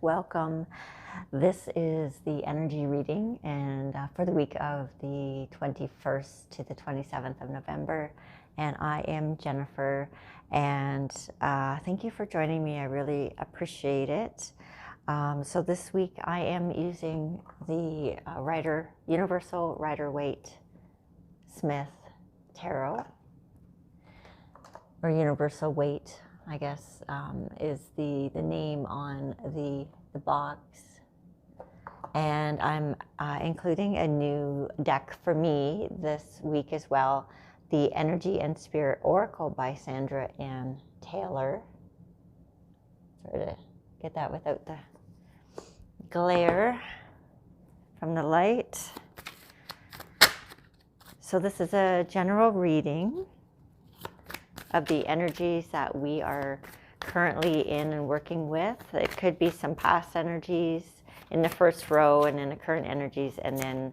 welcome. This is the energy reading and for the week of the 21st to the 27th of November. And I am Jennifer, and thank you for joining me. I really appreciate it. So this week I am using the Universal Rider-Waite Smith Tarot, or Universal Waite, I guess, is the name on the box. And I'm including a new deck for me this week as well, the Energy and Spirit Oracle by Sandra Ann Taylor. Try to get that without the glare from the light. So this is a general reading of the energies that we are currently in and working with. It could be some past energies in the first row, and then the current energies, and then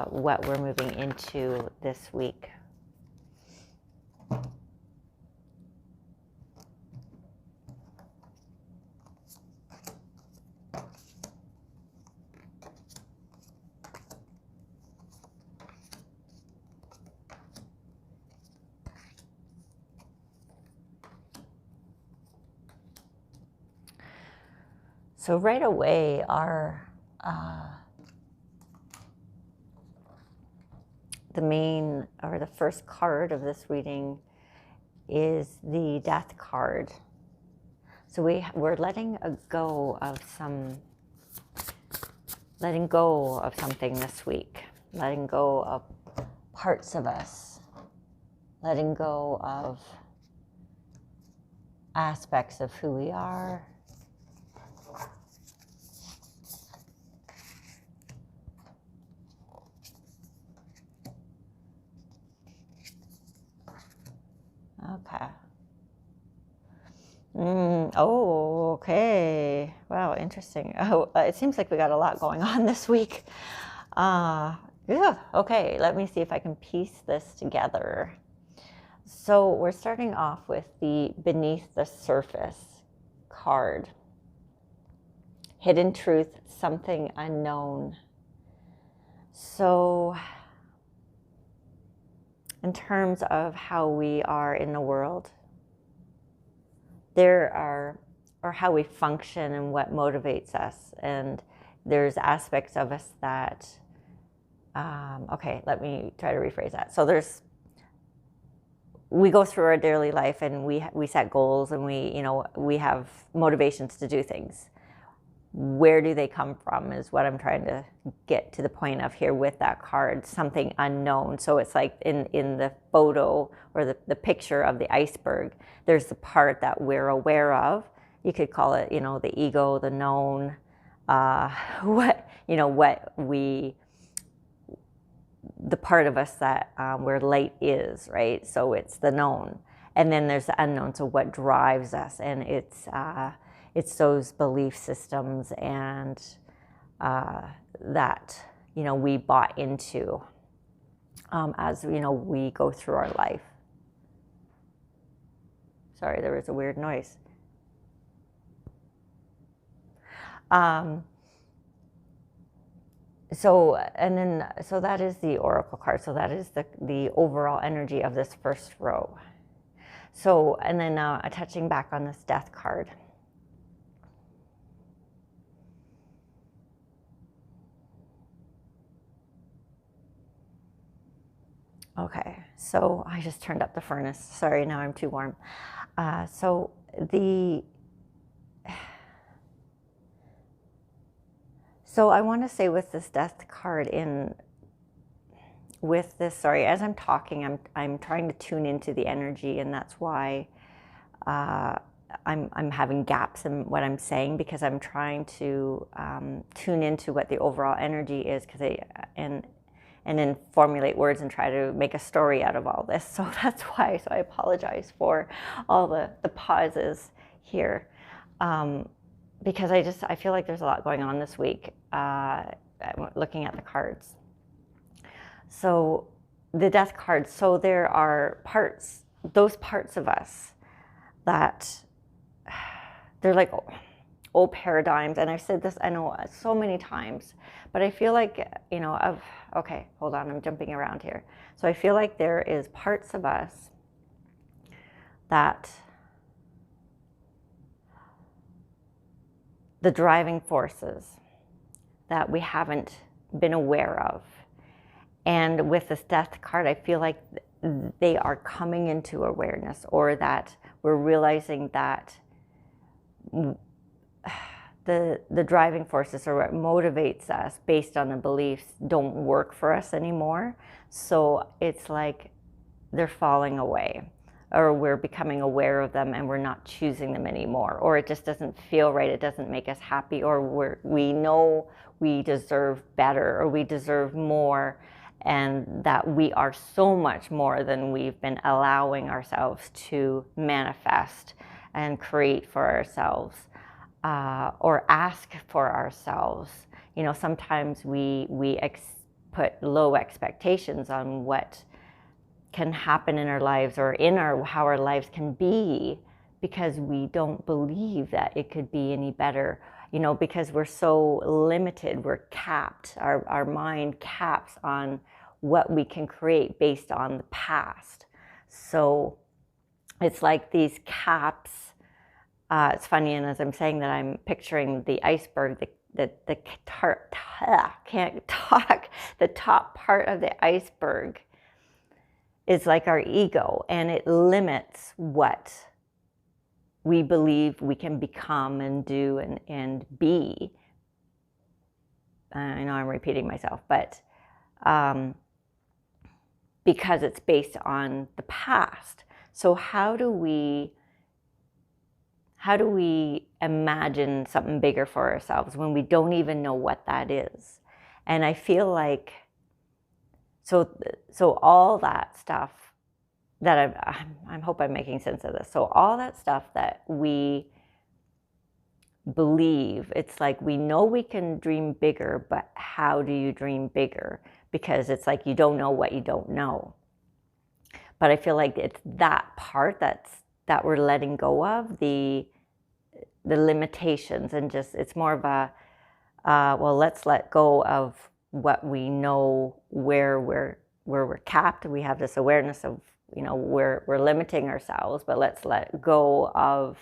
what we're moving into this week. So right away, the first card of this reading is the Death card. So we're letting go of something this week, letting go of parts of us, letting go of aspects of who we are. Okay. Oh, okay. Wow, interesting. Oh, it seems like we got a lot going on this week. Yeah, okay. Let me see if I can piece this together. So we're starting off with the Beneath the Surface card. Hidden truth, something unknown. So in terms of how we are in the world, or how we function and what motivates us. And there's aspects of us that, okay, let me try to rephrase that. So we go through our daily life and we set goals, and we have motivations to do things. Where do they come from is what I'm trying to get to the point of here with that card, something unknown. So it's like in the photo or the picture of the iceberg, there's the part that we're aware of. You could call it, the ego, the known, the part of us that where light is, right? So it's the known. And then there's the unknown, so what drives us, and it's those belief systems and that we bought into as we go through our life. Sorry, there was a weird noise. So that is the Oracle card. So that is the overall energy of this first row. So, and then touching back on this Death card. Okay, so I just turned up the furnace. Sorry, now I'm too warm. So I want to say with this Death card as I'm talking, I'm trying to tune into the energy, and that's why I'm having gaps in what I'm saying, because I'm trying to tune into what the overall energy is, and then formulate words and try to make a story out of all this. So that's why. So I apologize for all the pauses here, because I feel like there's a lot going on this week looking at the cards. So the Death card. So there are those parts of us that they're like old paradigms, and I've said this, I know, so many times, but I feel like, okay, hold on, I'm jumping around here. So I feel like there is parts of us that the driving forces that we haven't been aware of. And with this death card, I feel like they are coming into awareness, or that we're realizing that the driving forces, or what motivates us based on the beliefs, don't work for us anymore. So it's like they're falling away, or we're becoming aware of them and we're not choosing them anymore, or it just doesn't feel right, it doesn't make us happy, or we know we deserve better, or we deserve more, and that we are so much more than we've been allowing ourselves to manifest and create for ourselves, or ask for ourselves. Sometimes we put low expectations on what can happen in our lives, or how our lives can be, because we don't believe that it could be any better, because we're so limited, we're capped, our mind caps on what we can create based on the past. So it's like these caps. It's funny, and as I'm saying that, I'm picturing the iceberg, can't talk, the top part of the iceberg is like our ego, and it limits what we believe we can become and do and be. I know I'm repeating myself, but because it's based on the past. So how do we imagine something bigger for ourselves when we don't even know what that is? And I feel like, so all that stuff that I hope I'm making sense of this. So all that stuff that we believe, it's like we know we can dream bigger, but how do you dream bigger? Because it's like you don't know what you don't know. But I feel like it's that part that we're letting go of, the limitations, and just, it's more of a, well, let's let go of what we know, where we're capped. We have this awareness of, we're limiting ourselves, but let's let go of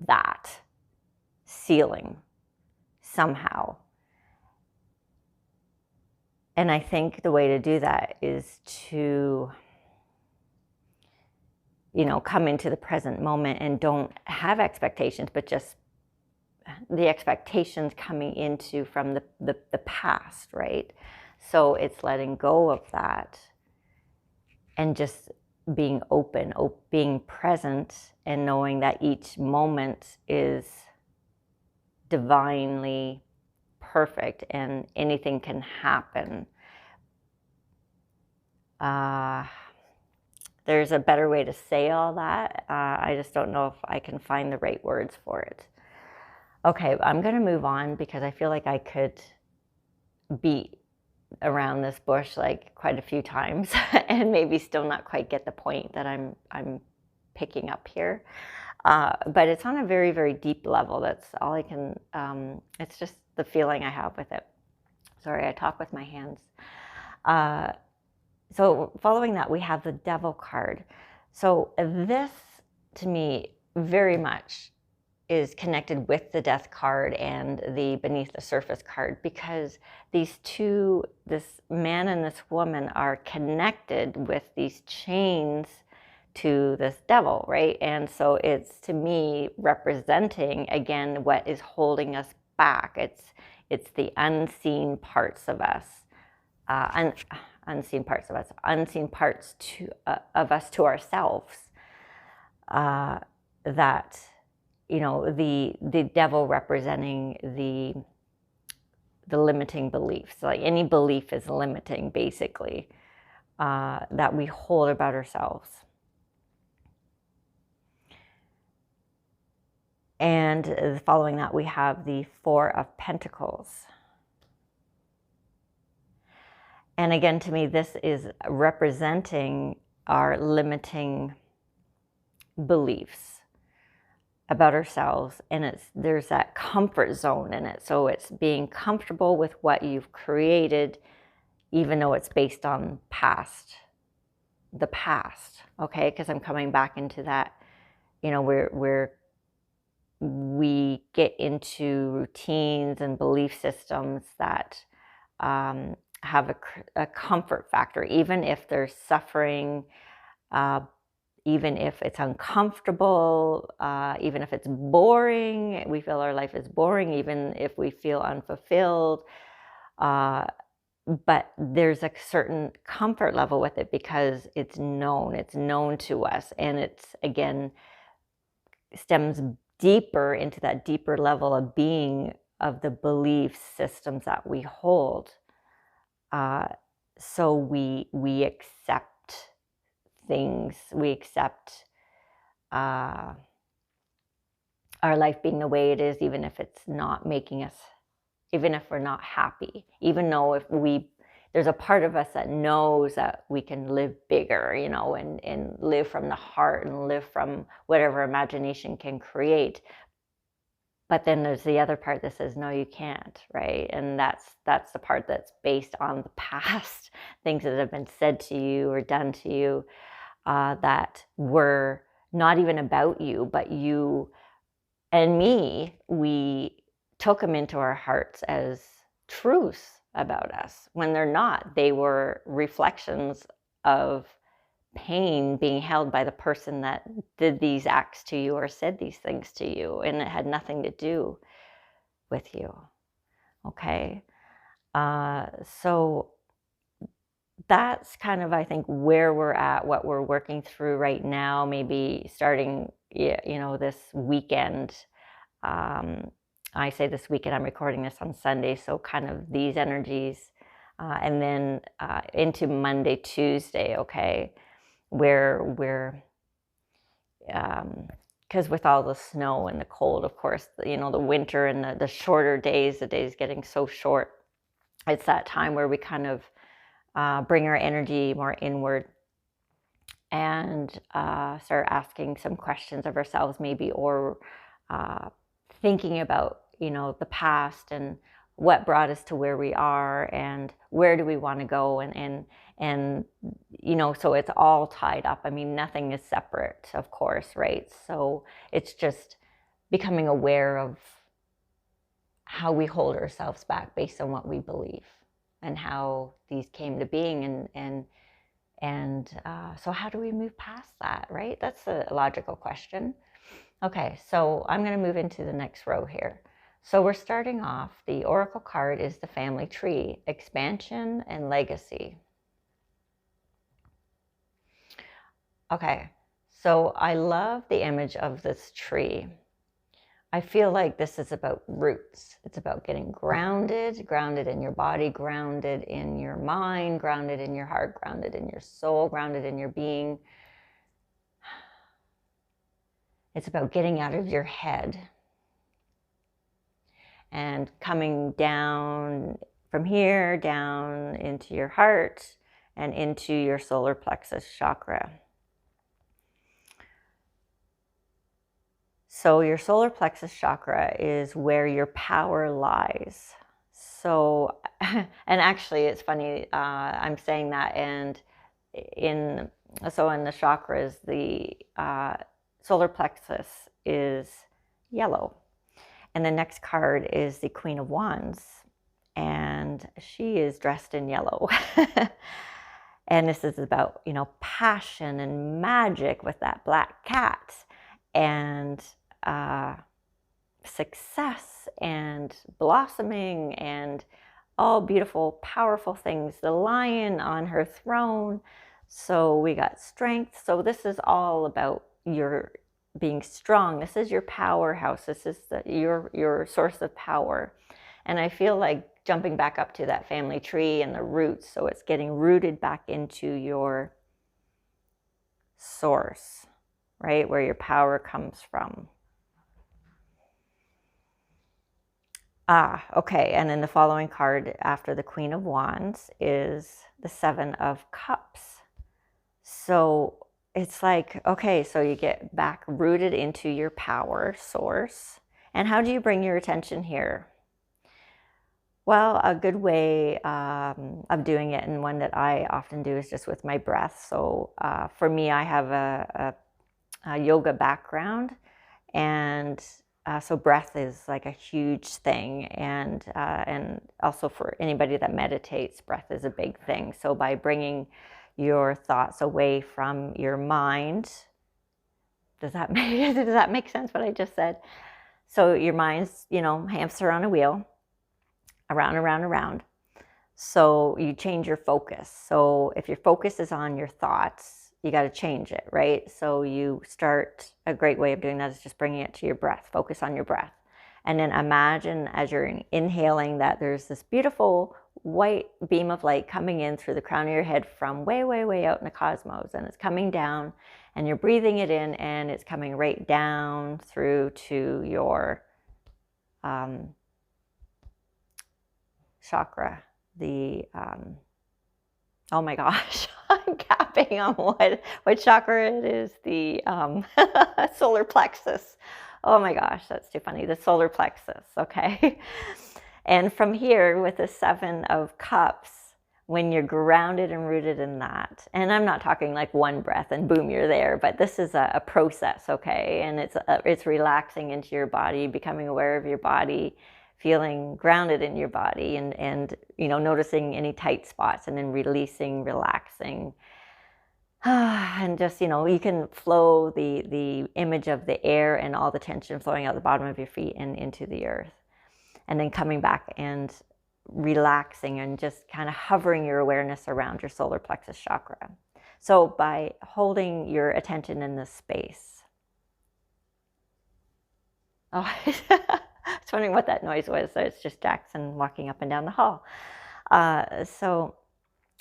that ceiling somehow. And I think the way to do that is to, come into the present moment and don't have expectations, but just the expectations coming into from the past, right? So it's letting go of that and just being open, being present, and knowing that each moment is divinely perfect and anything can happen. There's a better way to say all that. I just don't know if I can find the right words for it. Okay, I'm going to move on, because I feel like I could beat around this bush like quite a few times and maybe still not quite get the point that I'm picking up here. But it's on a very, very deep level. That's all I can, it's just the feeling I have with it. Sorry, I talk with my hands. So following that, we have the Devil card. So this, to me, very much is connected with the Death card and the Beneath the Surface card, because these two, this man and this woman, are connected with these chains to this devil, right? And so it's, to me, representing, again, what is holding us back. It's the unseen parts of us, unseen parts of us to ourselves, that, the devil representing the limiting beliefs. Like any belief is limiting, basically, that we hold about ourselves. And following that, we have the Four of Pentacles. And again, to me, this is representing our limiting beliefs. about ourselves, and there's that comfort zone in it. So it's being comfortable with what you've created, even though it's based on the past. Okay, because I'm coming back into that. You know, we get into routines and belief systems that have a comfort factor, even if there's suffering, even if it's uncomfortable, even if it's boring. We feel our life is boring, even if we feel unfulfilled. But there's a certain comfort level with it because it's known to us. And it's, again, stems deeper into that deeper level of being, of the belief systems that we hold. So we accept things, we accept our life being the way it is, even if it's not making us, even if we're not happy, even though there's a part of us that knows that we can live bigger, you know, and live from the heart and live from whatever imagination can create. But then there's the other part that says, no, you can't, right? And that's the part that's based on the past, things that have been said to you or done to you that were not even about you, but you and me, we took them into our hearts as truths about us when they're not. They were reflections of pain being held by the person that did these acts to you or said these things to you, and it had nothing to do with you. Okay, so that's kind of, I think, where we're at, what we're working through right now, maybe starting, you know, this weekend. I say this weekend, I'm recording this on Sunday, so kind of these energies, and then into Monday, Tuesday, okay, where we're, because with all the snow and the cold, of course, you know, the winter and the shorter days, the days getting so short, it's that time where we kind of bring our energy more inward and start asking some questions of ourselves, maybe, or thinking about, you know, the past and what brought us to where we are and where do we want to go, and you know, so it's all tied up. I mean, nothing is separate, of course, right? So it's just becoming aware of how we hold ourselves back based on what we believe and how these came to being, and so how do we move past that, right? That's a logical question. Okay, so I'm going to move into the next row here. So we're starting off, the oracle card is the family tree, expansion and legacy. Okay, so I love the image of this tree. I feel like this is about roots. It's about getting grounded in your body, grounded in your mind, grounded in your heart, grounded in your soul, grounded in your being. It's about getting out of your head and coming down from here, down into your heart and into your solar plexus chakra. So your solar plexus chakra is where your power lies. So, and actually it's funny, I'm saying that, and in the chakras, the solar plexus is yellow. And the next card is the Queen of Wands, and she is dressed in yellow. And this is about, you know, passion and magic with that black cat, and success and blossoming and all beautiful, powerful things. The lion on her throne. So we got strength. So this is all about your being strong. This is your powerhouse. This is your source of power. And I feel like jumping back up to that family tree and the roots. So it's getting rooted back into your source, right? Where your power comes from. Okay. And then the following card after the Queen of Wands is the Seven of Cups. So it's like, okay, so you get back rooted into your power source. And how do you bring your attention here? Well, a good way of doing it, and one that I often do, is just with my breath. So for me, I have a yoga background, and so breath is like a huge thing. And also for anybody that meditates, breath is a big thing. So by bringing your thoughts away from your mind, does that make sense what I just said? So your mind's, hamster on a wheel, around, around, around. So you change your focus. So if your focus is on your thoughts, you got to change it, right? So you start, a great way of doing that is just bringing it to your breath. Focus on your breath. And then imagine as you're inhaling that there's this beautiful white beam of light coming in through the crown of your head from way, way, way out in the cosmos. And it's coming down, and you're breathing it in, and it's coming right down through to your chakra. Oh my gosh, I'm capping on what chakra it is. The solar plexus. Oh my gosh, that's too funny. The solar plexus, okay? And from here, with the 7 of Cups, when you're grounded and rooted in that, and I'm not talking like one breath and boom, you're there, but this is a process, okay? And it's relaxing into your body, becoming aware of your body, feeling grounded in your body, and noticing any tight spots, and then releasing, relaxing. And just, you can flow the image of the air and all the tension flowing out the bottom of your feet and into the earth. And then coming back and relaxing and just kind of hovering your awareness around your solar plexus chakra. So by holding your attention in this space. Oh, I was wondering what that noise was. So it's just Jackson walking up and down the hall. So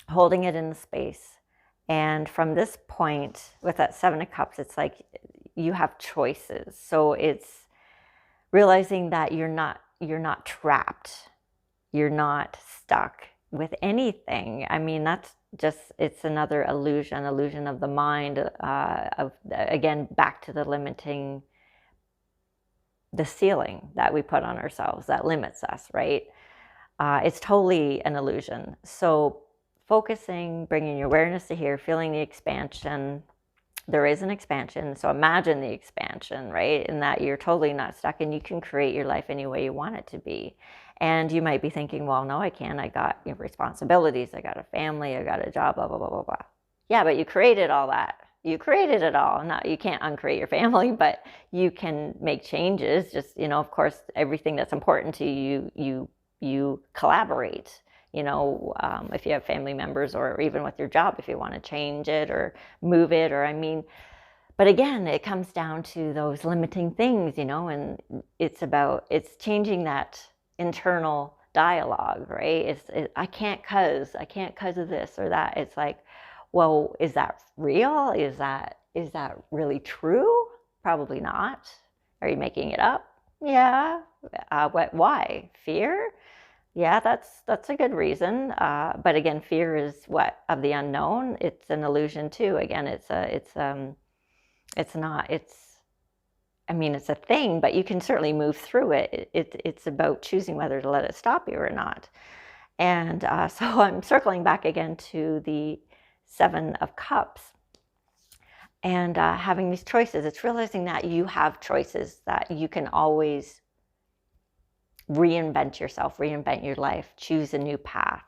holding it in the space. And from this point, with that 7 of Cups, it's like you have choices. So it's realizing that you're not trapped. You're not stuck with anything. I mean, that's just, it's another illusion of the mind, again, back to the limiting, the ceiling that we put on ourselves that limits us, right? It's totally an illusion. So focusing, bringing your awareness to here, feeling the expansion. There is an expansion. So imagine the expansion, right? And that you're totally not stuck, and you can create your life any way you want it to be. And you might be thinking, well, no, I can't. I got responsibilities. I got a family. I got a job, blah, blah, blah, blah, blah. Yeah, but you created all that. You created it all. Not, you can't uncreate your family, but you can make changes. Just, of course, everything that's important to you, you collaborate. If you have family members, or even with your job, if you want to change it or move it, but again, it comes down to those limiting things, and it's changing that internal dialogue, right? I can't cause of this or that. It's like, well, is that real? Is that really true? Probably not. Are you making it up? Yeah. Why? Fear? Yeah, that's a good reason. But again, fear is of the unknown. It's an illusion too. Again, it's a thing, but you can certainly move through it. It's about choosing whether to let it stop you or not. And so I'm circling back again to the 7 of Cups, and having these choices. It's realizing that you have choices, that you can always reinvent yourself, reinvent your life, choose a new path.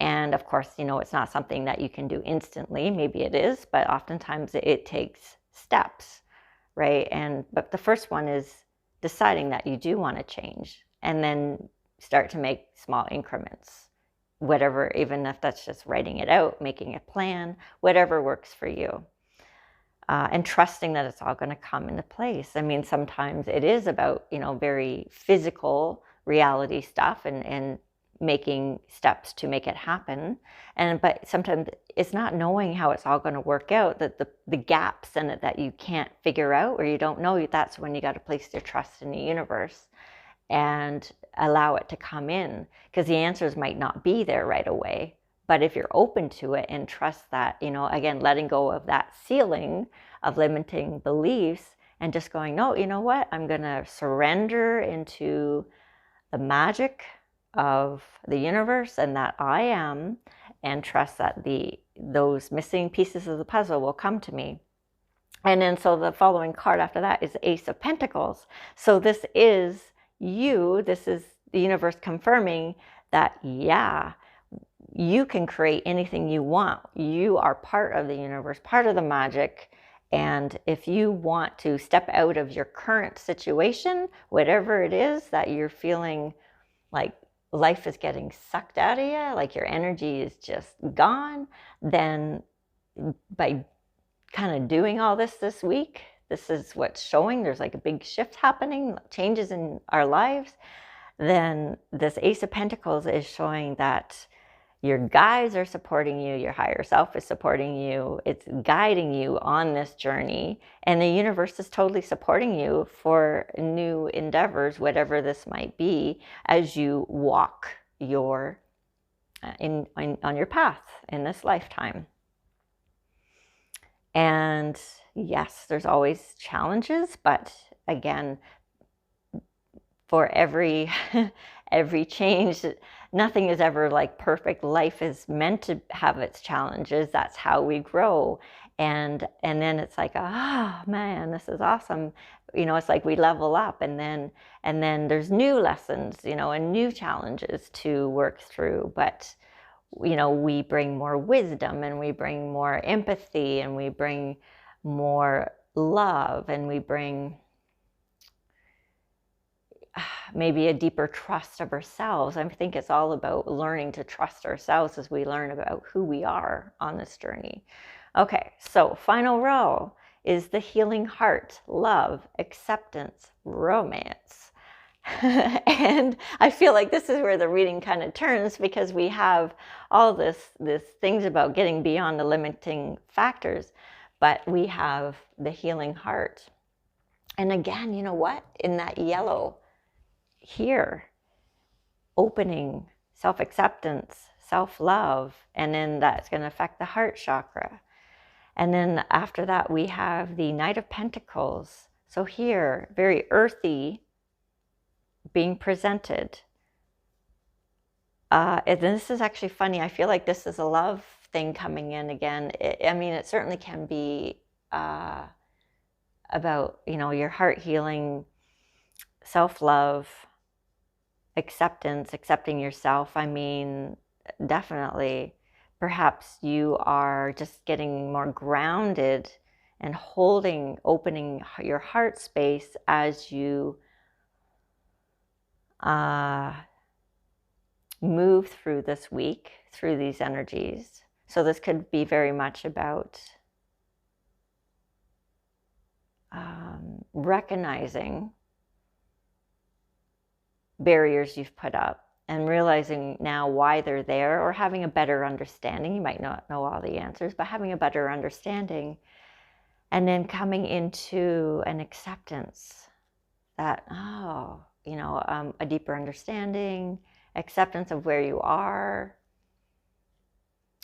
And of course, it's not something that you can do instantly. Maybe it is, but oftentimes it takes steps, right? But the first one is deciding that you do want to change, and then start to make small increments, whatever, even if that's just writing it out, making a plan, whatever works for you. And trusting that it's all going to come into place. I mean, sometimes it is about, very physical reality stuff and making steps to make it happen. But sometimes it's not knowing how it's all going to work out, that the gaps in it that you can't figure out, or you don't know, that's when you got to place your trust in the universe and allow it to come in, because the answers might not be there right away, But if you're open to it and trust that, again, letting go of that ceiling of limiting beliefs and just going, no, you know what? I'm going to surrender into the magic of the universe and that I am, and trust that those missing pieces of the puzzle will come to me. And then so the following card after that is the Ace of Pentacles. So this is you. This is the universe confirming that, yeah, you can create anything you want. You are part of the universe, part of the magic. And if you want to step out of your current situation, whatever it is that you're feeling like life is getting sucked out of you, like your energy is just gone, then by kind of doing all this week, this is what's showing. There's like a big shift happening, changes in our lives. Then this Ace of Pentacles is showing that your guides are supporting you, your higher self is supporting you, it's guiding you on this journey, and the universe is totally supporting you for new endeavors, whatever this might be, as you walk your on your path in this lifetime. And yes, there's always challenges, but again, for every change, nothing is ever like perfect. Life is meant to have its challenges. That's how we grow. And then it's like, oh man, this is awesome. It's like we level up, and then there's new lessons, and new challenges to work through. But we bring more wisdom, and we bring more empathy, and we bring more love, and we bring maybe a deeper trust of ourselves. I think it's all about learning to trust ourselves as we learn about who we are on this journey. Okay, so final row is the healing heart, love, acceptance, romance. And I feel like this is where the reading kind of turns, because we have all this things about getting beyond the limiting factors, but we have the healing heart. And again, you know what? In that yellow here, opening, self-acceptance, self-love, and then that's going to affect the heart chakra. And then after that, we have the Knight of Pentacles. So here, very earthy, being presented. And this is actually funny. I feel like this is a love thing coming in again. It certainly can be about, your heart healing, self-love, acceptance, accepting yourself. Definitely, perhaps you are just getting more grounded and opening your heart space as you move through this week, through these energies. So this could be very much about recognizing barriers you've put up and realizing now why they're there, or having a better understanding. You might not know all the answers, but having a better understanding, and then coming into an acceptance that, a deeper understanding, acceptance of where you are,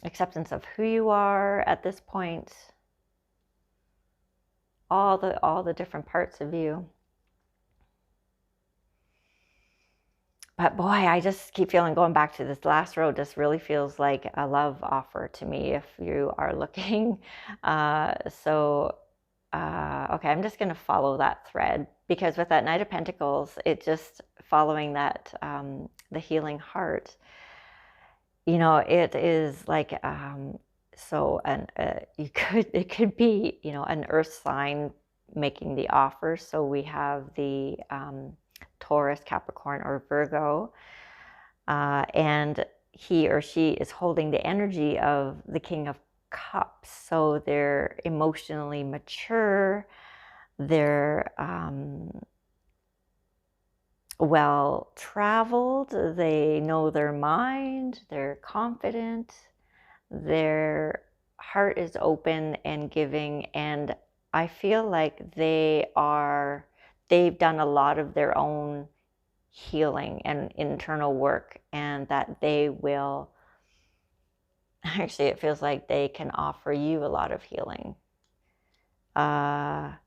acceptance of who you are at this point, all the different parts of you. But boy, I just keep feeling, going back to this last row, just really feels like a love offer to me if you are looking. Okay, I'm just going to follow that thread, because with that Knight of Pentacles, it just following that, the healing heart, it is like, it could be, an earth sign making the offer. So we have the Taurus, Capricorn, or Virgo, and he or she is holding the energy of the King of Cups. So they're emotionally mature, they're well traveled, they know their mind, they're confident, their heart is open and giving, and I feel like they've done a lot of their own healing and internal work, and that they will Actually, it feels like they can offer you a lot of healing. And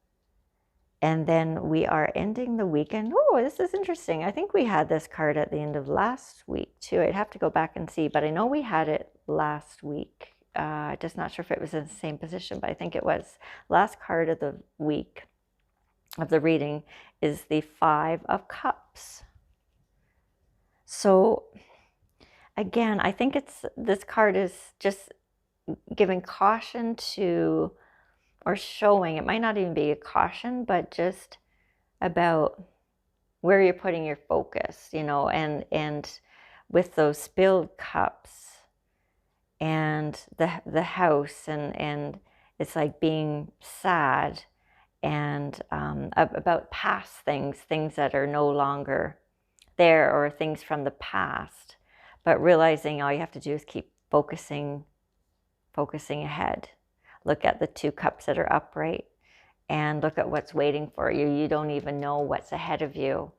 then we are ending the weekend. Oh, this is interesting. I think we had this card at the end of last week too. I'd have to go back and see, but I know we had it last week. Just not sure if it was in the same position, but I think it was. Last card of the week of the reading is the 5 of Cups. So again, I think this card is just giving caution to, or showing, it might not even be a caution, but just about where you're putting your focus, you know, and with those spilled cups and the house, and it's like being sad and about past things that are no longer there, or things from the past, but realizing all you have to do is keep focusing ahead. Look at the 2 cups that are upright and look at what's waiting for you. You don't even know what's ahead of you.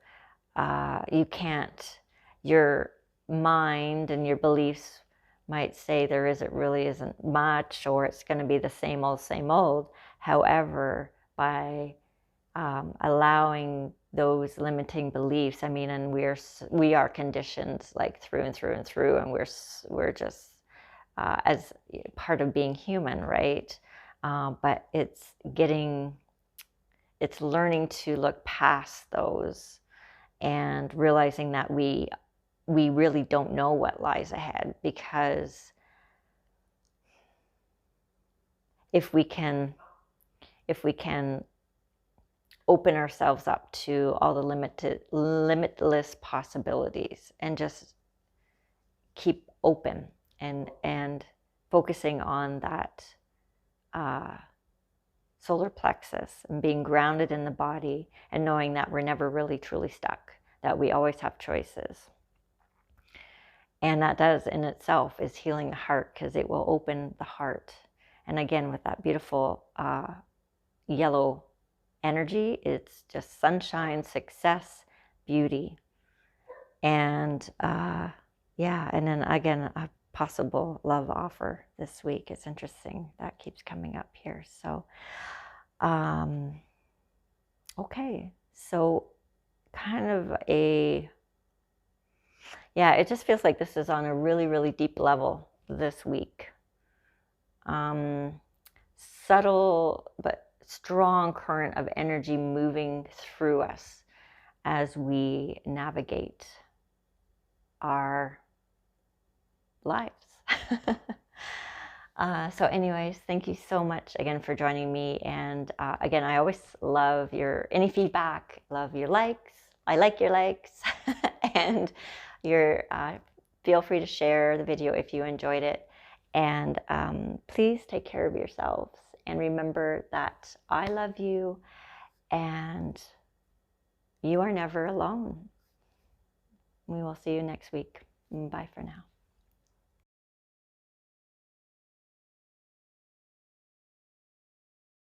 You can't, your mind and your beliefs might say there really isn't much, or it's going to be the same old. However, by allowing those limiting beliefs, I mean, and we are conditioned like through and through and through, and we're just as part of being human, right? But it's learning to look past those and realizing that we really don't know what lies ahead, because if we can open ourselves up to all the limitless possibilities and just keep open and focusing on that solar plexus and being grounded in the body, and knowing that we're never really truly stuck, that we always have choices. And that does in itself is healing the heart, because it will open the heart. And again, with that beautiful yellow energy, it's just sunshine, success, beauty. And yeah, and then again, a possible love offer this week. It's interesting. That keeps coming up here. So, okay. So kind of yeah, it just feels like this is on a really, really deep level this week. Subtle but strong current of energy moving through us as we navigate our lives. So anyways, thank you so much again for joining me. And again, I always love any feedback, love your likes. I like your likes. And feel free to share the video if you enjoyed it. And please take care of yourselves. And remember that I love you and you are never alone. We will see you next week. Bye for now.